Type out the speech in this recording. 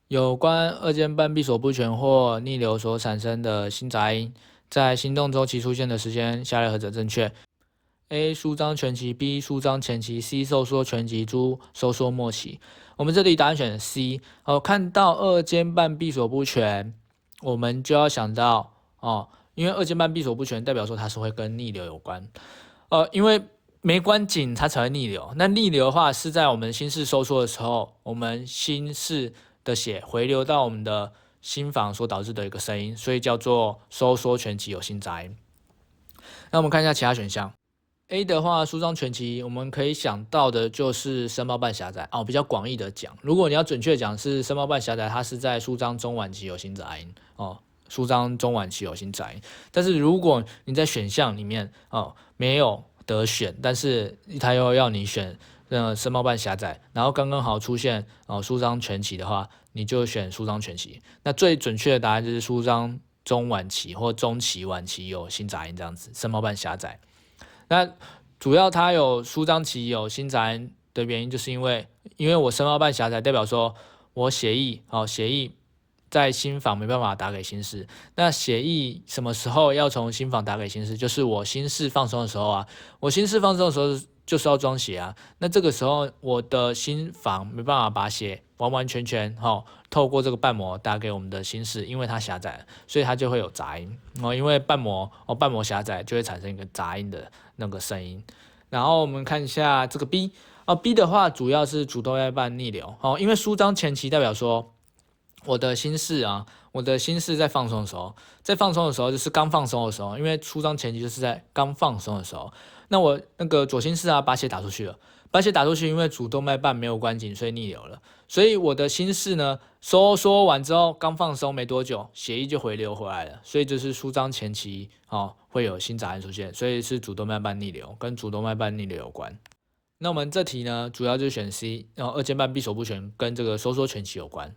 有关二尖瓣闭锁不全或逆流所产生的心杂音，在心动周期出现的时间，下列何者正确？A. 舒张全期 B. 舒张前期 C. 收缩全期 D. 收缩末期。我们这里答案选 C。看到二尖瓣闭锁不全，我们就要想到因为二尖瓣闭锁不全代表说它是会跟逆流有关。因为没关紧它才会逆流。那逆流的话是在我们心室收缩的时候，我们心室的血回流到我们的心房所导致的一个声音，所以叫做收缩全期有心杂音。那我们看一下其他选项。A 的话，舒张全期，我们可以想到的就是声包瓣狭窄比较广义的讲，如果你要准确讲是声包瓣狭窄，它是在舒张中晚期有心杂音舒张中晚期有心杂音。但是如果你在选项里面没有得选，但是它又要你选声包瓣狭窄，然后刚刚好出现舒张全期的话，你就选舒张全期。那最准确的答案就是舒张中晚期或中期晚期有心杂音这样子，声包瓣狭窄。那主要它有舒张期有心杂音的原因，就是因为我声包瓣狭窄，代表说我血液在心房没办法打给心室。那血液什么时候要从心房打给心室？就是我心室放松的时候啊。我心室放松的时候就是要装血啊。那这个时候我的心房没办法把血完完全全透过这个瓣膜打给我们的心室，因为它狭窄，所以它就会有杂音因为瓣膜狭窄就会产生一个杂音的那个声音。然后我们看一下这个 B 的话主要是主动脉瓣逆流因为舒张前期代表说我的心室在放松的时候，就是刚放松的时候，因为舒张前期就是在刚放松的时候。那我那个左心室把血打出去了，因为主动脉瓣没有关紧，所以逆流了。所以我的心室呢收缩完之后，刚放松没多久，血液就回流回来了，所以就是舒张前期会有心杂音出现，所以是主动脉瓣逆流，跟主动脉瓣逆流有关。那我们这题呢，主要就是选 C，然后二尖瓣闭锁不全跟这个收缩全期有关。